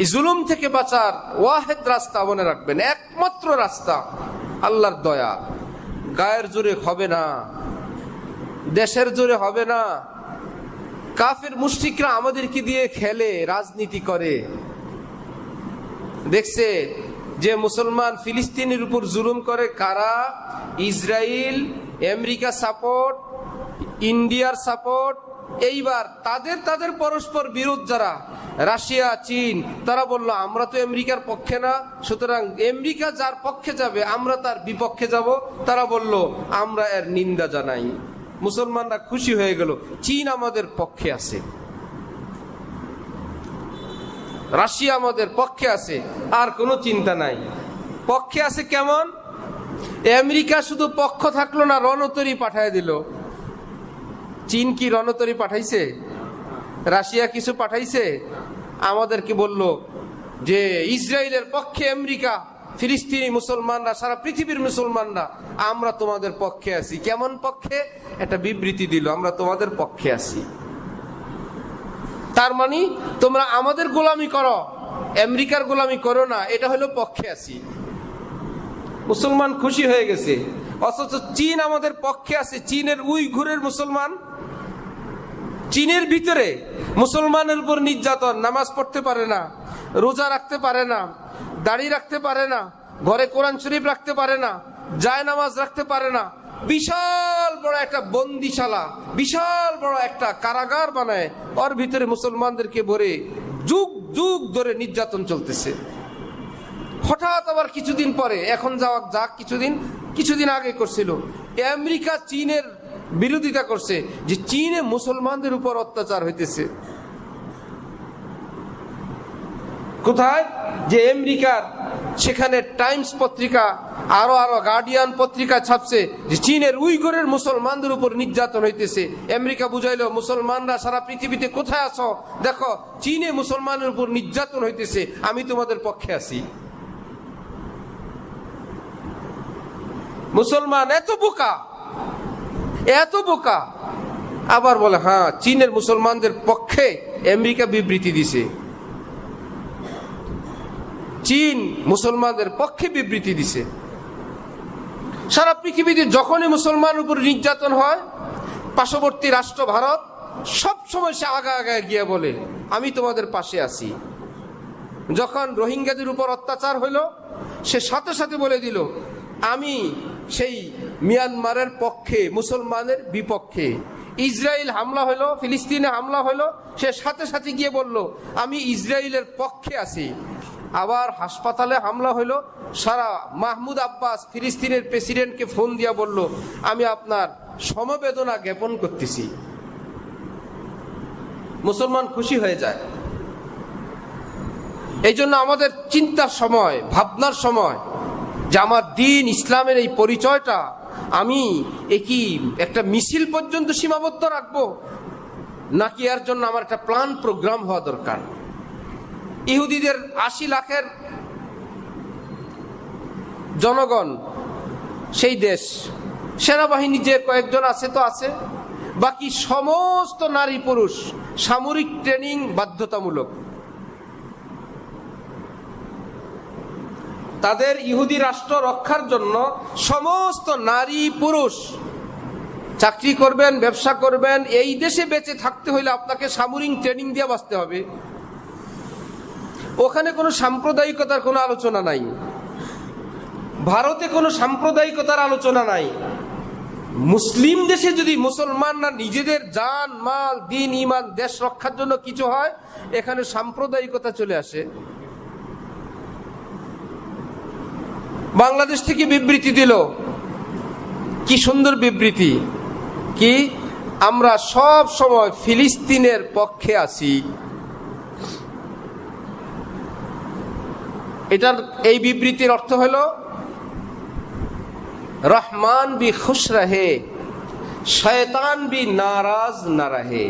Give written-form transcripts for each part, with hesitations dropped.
এই জুলুম থেকে বাঁচার ওয়াহেদ রাস্তা মনে রাখবেন, একমাত্র রাস্তা আল্লাহর দয়া। গায়ের জোরে হবে না, দেশের জোরে হবে না। কাফের মুশরিকরা আমাদেরকে দিয়ে খেলে, রাজনীতি করে। দেখছে যে মুসলমান ফিলিস্তিনের উপর জুলুম করে কারা? ইসরায়েল, আমেরিকা সাপোর্ট, ইন্ডিয়ার সাপোর্ট। এইবার তাদের পরস্পর বিরোধ যারা, রাশিয়া, চীন, তারা বলল আমরা তো আমেরিকার পক্ষে না, সুতরাং আমেরিকা যার পক্ষে যাবে আমরা তার বিপক্ষে যাব। তারা বলল আমরা এর নিন্দা জানাই। মুসলমানরা খুশি হয়ে গেল, চীন আমাদের পক্ষে আছে, রাশিয়া আমাদের পক্ষে আছে, আর কোনো চিন্তা নাই। পক্ষে আছে কেমন? আমেরিকা শুধু পক্ষ থাকলো না, রণতরী পাঠায় দিল। চীন কি রণতরী পাঠাইছে? রাশিয়া কিছু পাঠাইছে? আমাদেরকে বলল যে ইসরায়েলের পক্ষে আমেরিকা, ফিলিস্তিনি মুসলমানরা, সারা পৃথিবীর মুসলমানরা আমরা তোমাদের পক্ষে আছি। কেমন পক্ষে? একটা বিবৃতি দিল, আমরা তোমাদের পক্ষে আছি। তার মানে তোমরা আমাদের গোলামি করো, আমেরিকার গোলামি করো না, এটা হলো পক্ষে আছি। মুসলমান খুশি হয়ে গেছে। অথচ চীন আমাদের পক্ষে আছে। চীনের উইঘুরের মুসলমান, চীনের ভিতরে মুসলমানের উপর নির্যাতন, নামাজ পড়তে পারে না, রোজা রাখতে পারে না, দাড়ি রাখতে পারে না, ঘরে কোরআন শরীফ রাখতে পারে না, জায় নামাজ রাখতে পারে না। বিশাল বড় একটা বন্দিশালা, বিশাল বড় একটা কারাগার বানায়, ওর ভিতরে মুসলমানদেরকে ভরে যুগ যুগ ধরে নির্যাতন চলতেছে। হঠাৎ আবার কিছুদিন পরে, এখন যাক কিছুদিন আগে করছিল, আমেরিকা চীনের বিরোধিতা করছে যে চীনে মুসলমানদের উপর অত্যাচার হইতেছে। কোথায়? যে আমেরিকার সেখানে টাইমস পত্রিকা, আরো গার্ডিয়ান পত্রিকা ছাপছে যে চীনের উইঘুরের মুসলমানদের উপর নির্যাতন হইতেছে। আমেরিকা বুঝাইলো মুসলমানরা সারা পৃথিবীতে কোথায় আছো, দেখো চীনে মুসলমানের উপর নির্যাতন হইতেছে, আমি তোমাদের পক্ষে আছি। মুসলমান এত বোকা, আবার বলে হ্যাঁ চীনের মুসলমানদের পক্ষে আমেরিকা বিবৃতি দিছে। চীন মুসলমানদের পক্ষে বিবৃতি দিছে। সারা পৃথিবীতে যখনই মুসলমানের উপর নির্যাতন হয়, পার্শ্ববর্তী রাষ্ট্র ভারত সব সময় সে আগা গিয়ে বলে আমি তোমাদের পাশে আছি। যখন রোহিঙ্গাদের উপর অত্যাচার হইল, সে সাথে সাথে বলে দিল আমি সেই মিয়ানমারের পক্ষে, মুসলমানের বিপক্ষে। ইসরায়েল হামলা হইলো, ফিলিস্তিনে হামলা হইলো, সে সাথে সাথে গিয়ে বলল আমি ইসরায়েলের পক্ষে আছি। আবার হাসপাতালে হামলা হইলো, সারা মাহমুদ আব্বাস ফিলিস্তিনের প্রেসিডেন্টকে ফোন দিয়া বলল আমি আপনার সমবেদনা জ্ঞাপন করতেছি। মুসলমান খুশি হয়ে যায়। এই জন্য আমাদের চিন্তার সময়, ভাবনার সময় যে আমার দিন ইসলামের এই পরিচয়টা আমি কি একটা মিছিল পর্যন্ত সীমাবদ্ধ রাখবো, নাকি এর জন্য আমার একটা প্ল্যান প্রোগ্রাম হওয়া দরকার। ইহুদিদের ৮০ লাখের জনগণ, সেই দেশ, সেনাবাহিনী যে কয়েকজন আছে তো আছে, বাকি সমস্ত নারী পুরুষ সামরিক ট্রেনিং বাধ্যতামূলক। তাদের ইহুদি রাষ্ট্র রক্ষার জন্য সমস্ত নারী পুরুষ চাকরি করবেন, ব্যবসা করবেন। এই দেশে বেঁচে থাকতে হইলে আপনাকে সামরিক ট্রেনিং দিয়ে বাঁচতে হবে। ওখানে কোনো সাম্প্রদায়িকতার কোনো আলোচনা নাই, ভারতে কোনো সাম্প্রদায়িকতার আলোচনা নাই। মুসলিম দেশে যদি মুসলমানরা নিজেদের জান মাল, দিন, ইমান, দেশ রক্ষার জন্য কিছু হয়, এখানে সাম্প্রদায়িকতা চলে আসে। বাংলাদেশ থেকে বিবৃতি দিল, কি সুন্দর বিবৃতি, কি আমরা সব সময় ফিলিস্তিনের পক্ষে আছি। এটার এই বিবৃতির অর্থ হলো রহমান भी खुश रहे, शैतान भी नाराज न रहे।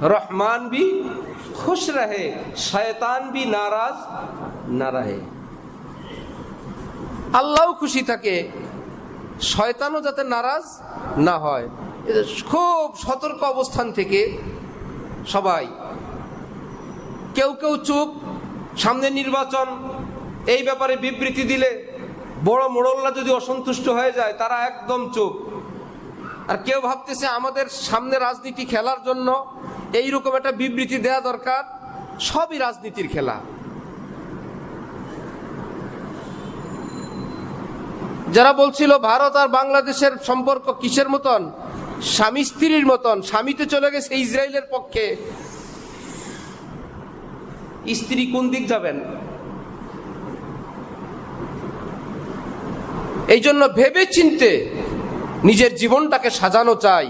रहमान भी खुश रहे, शैतान भी नाराज न रहे। আল্লাহও খুশি থাকে, শয়তানও যাতে নারাজ না হয়। খুব সতর্ক অবস্থান থেকে সবাই কেউ কেউ চুপ, সামনে নির্বাচন, এই ব্যাপারে বিবৃতি দিলে বড় মোড়ল্লা যদি অসন্তুষ্ট হয়ে যায় তারা একদম চুপ। আর কেউ ভাবতেছে আমাদের সামনে রাজনীতি খেলার জন্য এইরকম একটা বিবৃতি দেয়া দরকার। সবই রাজনীতির খেলা। যারা বলছিল ভারত আর বাংলাদেশের সম্পর্ক কিসের মতন, স্বামী স্ত্রীর মতন, স্বামীতে চলে গেছে ইসরায়েলের পক্ষে, স্ত্রী কোন দিক যাবেন? এই জন্য ভেবে চিনতে নিজের জীবনটাকে সাজানো চাই।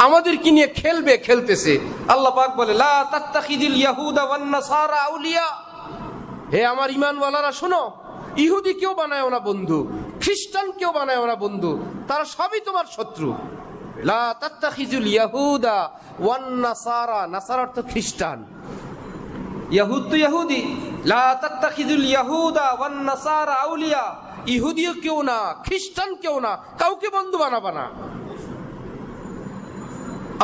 আমাদের কি নিয়ে খেলবে, খেলতেছে। আল্লাহ পাক বলে, লা তাত্তাখিযুল ইয়াহুদা ওয়ান নাসারা আউলিয়া, হে আমার ঈমানওয়ালারা শোনো, ইহুদি কেউ বানায় না বন্ধু, খ্রিস্টান কেউ বানায় না বন্ধু, তারা সবই তোমার শত্রু। লা তাত্তাখিযুল ইয়াহুদা ওয়ান নাসারা, নাসারা অর্থ খ্রিস্টান, ইয়াহুদ তো ইহুদি। লা তাত্তাখিযুল ইয়াহুদা ওয়ান নাসারা আউলিয়া, ইহুদিও কেউ না, খ্রিস্টান কেউ না, কাউকে বন্ধু বানাবা না।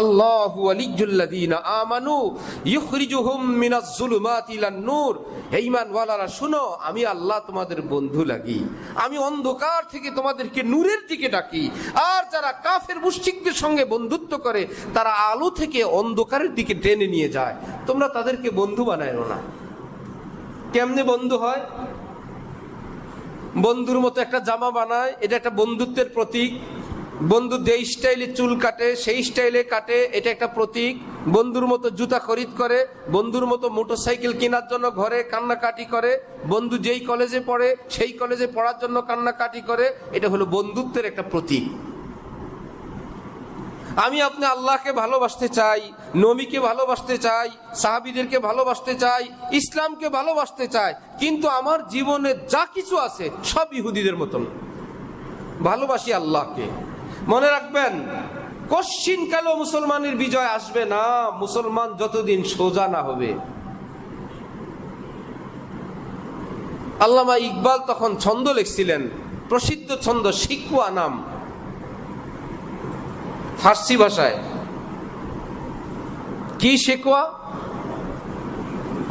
আল্লাহু ওয়ালিয়্যুল্লাযীনা আমানু ইখরিজুহুম মিনাজ যুলুমাতি ইলান নূর, হে ঈমানওয়ালারা শুনো, আমি আল্লাহ তোমাদের বন্ধু লাগি, আমি অন্ধকার থেকে তোমাদেরকে নূরের দিকে ডাকি। আর যারা কাফের মুশরিকদের সঙ্গে বন্ধুত্ব করে তারা আলো থেকে অন্ধকারের দিকে টেনে নিয়ে যায়, তোমরা তাদেরকে বন্ধু বানায়ো না। কেমনে বন্ধু হয়? বন্ধুর মতো একটা জামা বানায়, এটা একটা বন্ধুত্বের প্রতীক। বন্ধু যে স্টাইলে চুল কাটে সেই স্টাইলে কাটে, এটা একটা প্রতীক। বন্ধুর মতো জুতা খরিদ করে, বন্ধুর মতো মোটরসাইকেল কেনার জন্য ঘরে কান্নাকাটি করে, বন্ধু যেই কলেজে পড়ে সেই কলেজে পড়ার জন্য কান্নাকাটি করে, এটা হলো বন্ধুত্বের একটা প্রতীক। আমি আপনি আল্লাহকে ভালোবাসতে চাই, নবীকে ভালোবাসতে চাই, সাহাবীদেরকে ভালোবাসতে চাই, ইসলামকে ভালোবাসতে চাই, কিন্তু আমার জীবনে যা কিছু আছে সব ইহুদিদের মতন। ভালোবাসি আল্লাহকে। মনে রাখবেন, কশ্চিনকালেও মুসলমানের বিজয় আসবে না মুসলমান যতদিন সোজা না হবে। আল্লামা ইকবাল তখন ছন্দ লিখছিলেন, প্রসিদ্ধ ছন্দ শিকওয়া নাম, ফার্সি ভাষায়। কি শিকওয়া?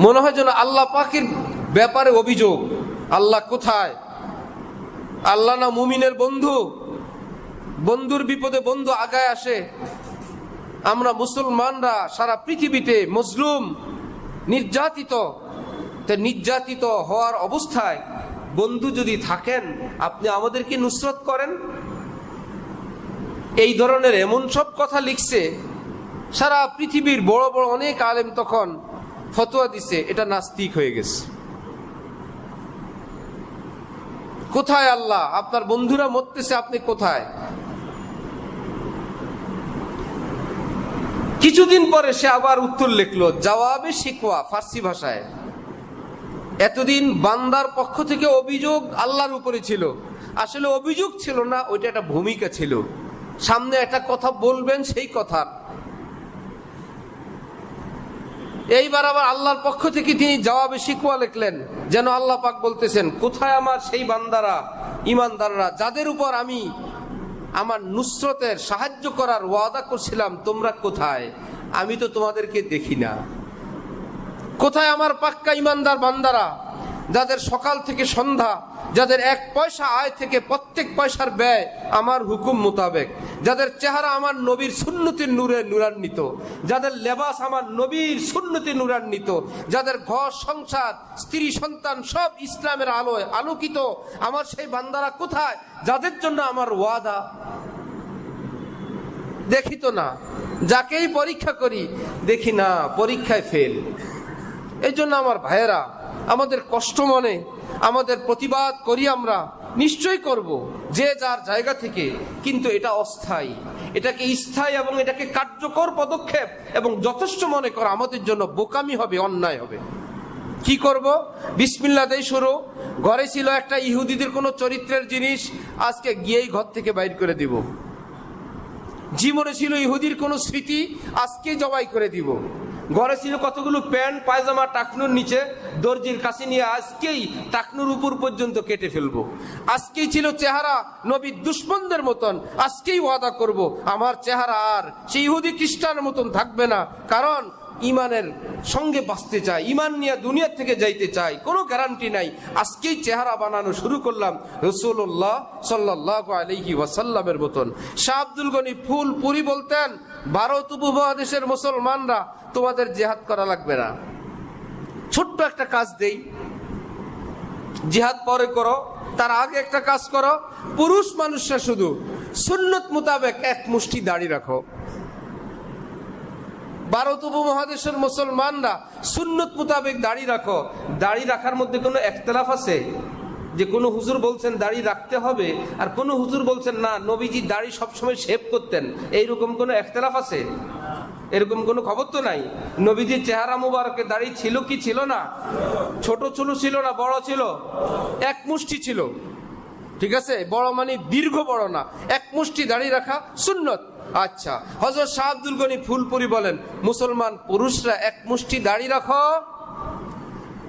মনে হয় যেন আল্লাহ পাকের ব্যাপারে অভিযোগ। আল্লাহ কোথায়? আল্লাহ না মুমিনের বন্ধু? বন্ধুর বিপদে বন্ধু আগায় আসে। আমরা মুসলমানরা সারা পৃথিবীতে মজলুম, নির্যাতিত। নির্যাতিত হওয়ার অবস্থায় বন্ধু যদি থাকেন, আপনি আমাদেরকে নুসরত করেন। এই ধরনের এমন সব কথা লিখছে, সারা পৃথিবীর বড় বড় অনেক আলেম তখন ফতোয়া দিছে, এটা নাস্তিক হয়ে গেছে। কোথায় আল্লাহ? আপনার বন্ধুরা মরতেছে, আপনি কোথায়? কিছুদিন পরে সে আবার উত্তর লিখলো, জবাবে শিকওয়া, ফার্সি ভাষায়। এতদিন বান্দার পক্ষ থেকে অভিযোগ আল্লাহর উপরে ছিল, আসলে অভিযোগ ছিল না, ওইটা একটা ভূমিকা ছিল। সামনে একটা কথা বলবেন, সেই কথা। এইবার আবার আল্লাহর পক্ষ থেকে তিনি জবাবে শিকওয়া লিখলেন, যেন আল্লাহ পাক বলতেছেন, কোথায় আমার সেই বান্দারা, ইমানদাররা, যাদের উপর আমি আমার নুসরতের সাহায্য করার ওয়াদা করছিলাম, তোমরা কোথায়? আমি তো তোমাদেরকে দেখি না। কোথায় আমার পাক্কা ইমানদার বান্দারা, যাদের সকাল থেকে সন্ধ্যা, যাদের এক পয়সা আয় থেকে প্রত্যেক পয়সার ব্যয় আমার হুকুম মোতাবেক, যাদের চেহারা আমার নবীর সুন্নতির নূরে নূরান্বিত, যাদের লেবাস আমার নবীর সুন্নতি নূরান্বিত, যাদের ঘর সংসার স্ত্রী সন্তান সব ইসলামের আলোয় আলোকিত, আমার সেই বান্দারা কোথায়, যাদের জন্য আমার ওয়াদা? দেখি তো না। যাকেই পরীক্ষা করি দেখি না, পরীক্ষায় ফেল। এই জন্য আমার ভাইয়েরা, আমাদের কষ্ট মনে আমাদের প্রতিবাদ করি, আমরা নিশ্চয়ই করব যে যার জায়গা থেকে, কিন্তু এটা অস্থায়ী। এটাকে স্থায়ী এবং এটাকে কার্যকর পদক্ষেপ এবং যথেষ্ট মনে করা আমাদের জন্য বোকামি হবে, অন্যায় হবে। কি করব? বিসমিল্লাহ দেই শুরু। ঘরে ছিল একটা ইহুদিদের কোনো চরিত্রের জিনিস, আজকে গিয়েই ঘর থেকে বাইর করে দিব। জীবনে ছিল ইহুদির কোনো স্মৃতি, আজকে জবাই করে দিব। ঘরে ছিল কতগুলো প্যান্ট পায়জামা টাকনুর নিচে, দর্জির কাছে নিয়ে আজকেই টাকনুর উপর পর্যন্ত কেটে ফেলবো। আজকেই ছিল চেহারা নবীর দুশ্মনদের মতন, আজকেই ওয়াদা করব আমার চেহারা আর সেই ইহুদি খ্রিস্টানের মতন থাকবে না। কারণ ইমানের সঙ্গে বাঁচতে চায়, ইমান নিয়ে দুনিয়া থেকে যাইতে চায়, কোনো গ্যারান্টি নাই। আজকেই চেহারা বানানো শুরু করলাম রাসূলুল্লাহ সাল্লাল্লাহু আলাইহি ওয়াসাল্লামের মতন। শাহ আব্দুল গনি ফুলপুরি বলতেন, ভারত উপমহাদেশের মুসলমানরা, তোমাদের জিহাদ করা লাগবে না, ছোট্ট একটা কাজ দেই, জিহাদ পরে করো, তার আগে একটা কাজ করো, পুরুষ মানুষরা শুধু সুন্নত মোতাবেক এক মুষ্টি দাড়ি রাখো। ভারত উপমহাদেশের মুসলমানরা সুন্নত মোতাবেক দাড়ি রাখো। দাড়ি রাখার মধ্যে কোনো একতলাফ আছে? যে কোনো হুজুর বলছেন দাড়ি রাখতে হবে, আর কোনো হুজুর বলছেন না, নবীজি দাড়ি সবসময় শেভ করতেন, এইরকম কোনো একতলাফ আছে? এরকম কোনো খবর তো নাই। নবীজির চেহারা মুবারকে দাড়ি ছিল কি ছিল না? ছোট ছোট ছিল না বড় ছিল? এক মুষ্টি ছিল, ঠিক আছে? বড় মানে দীর্ঘ বড় না, এক মুষ্টি দাড়ি রাখা সুন্নত। আচ্ছা, হযরত শাহ আব্দুল গনি ফুলপুরি বলেন, মুসলমান পুরুষরা এক মুষ্টি দাড়ি রাখো,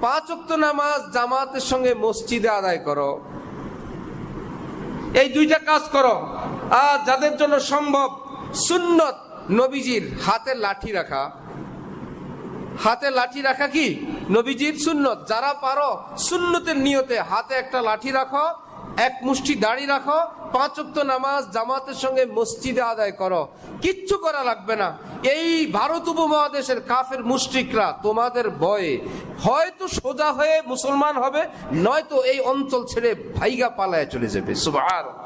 5 ওয়াক্ত নামাজ জামাতের সঙ্গে মসজিদে আদায় করো, এই দুইটা কাজ করো। আর যাদের জন্য সম্ভব, সুন্নত নবীজির হাতে লাঠি রাখা। হাতে লাঠি রাখা কি নবীজির সুন্নত? যারা পারো সুন্নতের নিয়তে হাতে একটা লাঠি রাখো, এক মুষ্টি দাড়ি রাখো, 5 ওয়াক্ত নামাজ জামাতের সঙ্গে মসজিদে আদায় করো, কিচ্ছু করা লাগবে না। এই ভারত উপমহাদেশের কাফের মুশরিকরা তোমাদের ভয়ে হয়তো সোজা হয়ে মুসলমান হবে, নয়তো এই অঞ্চল ছেড়ে ভাইগা পালায় চলে যাবে। সুবহানাল্লাহ।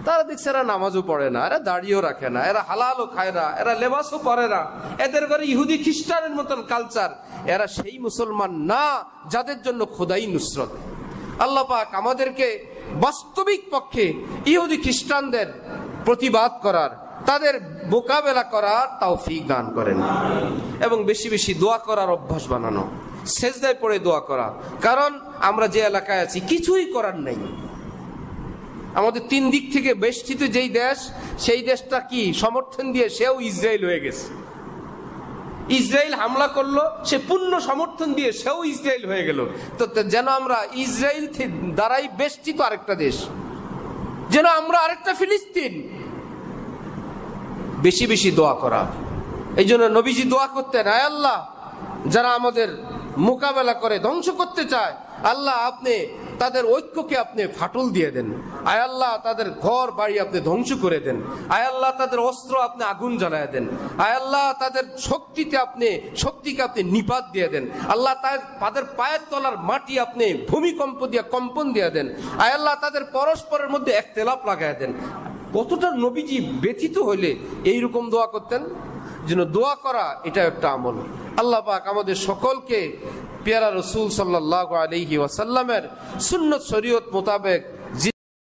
তারা দেখছে এরা নামাজও পড়ে না, এরা দাড়িও রাখে না, এরা হালালও খায় না, এরা লেবাসও পরে না, এদের ঘরে ইহুদি খ্রিস্টানের মতন কালচার। এরা সেই মুসলমান না যাদের জন্য খোদাই নুসরত। আল্লাহ পাক আমাদেরকে বাস্তবিক পক্ষে ইহুদি খ্রিস্টানদের প্রতিবাদ করার, তাদের মোকাবেলা করার তৌফিক দান করেন, এবং বেশি বেশি দোয়া করার অভ্যাস বানানো, সেজদায় পড়ে দোয়া করা। কারণ আমরা যে এলাকায় আছি কিছুই করার নেই। আমাদের 3 দিক থেকে বেষ্টিত যেই দেশ, সেই দেশটা কি সমর্থন দিয়ে সেও ইসরায়েল হয়ে গেছে। ইসরায়েল হামলা করলো, সে পূর্ণ সমর্থন দিয়ে সেও ইসরায়েল হয়ে গেল। তো যেন আমরা ইসরায়েল দ্বারাই বেষ্টিত আরেকটা দেশ, যেন আমরা আরেকটা ফিলিস্তিন। বেশি বেশি দোয়া করা। এই জন্য নবীজি দোয়া করতেন, আয় আল্লাহ, যারা আমাদের মোকাবেলা করে ধ্বংস করতে চায়, আল্লাহ আপনি তাদের ঐক্যকে আপনি ফাটল দিয়ে দেন। আয় আল্লাহ তাদের ঘর বাড়ি আপনি ধ্বংস করে দেন। আয় আল্লাহ তাদের অস্ত্র আপনি আগুন জ্বালায় দেন। আয় আল্লাহ তাদের শক্তিকে আপনি নিপাত দিয়ে দেন। আল্লাহ তাদের পায়ের তলার মাটি আপনি ভূমিকম্প দিয়ে কম্পন দিয়ে দেন। আয় আল্লাহ তাদের পরস্পরের মধ্যে একতেলাপ লাগায় দেন। কতটা নবীজি ব্যথিত হইলে এইরকম দোয়া করতেন। যেন দোয়া করা এটা একটা আমল। আল্লাহ পাক আমাদের সকলকে পেয়ারা রসুল সাল্লাল্লাহু আলাইহি ওয়াসাল্লামের সুন্নত শরীয়ত মোতাবেক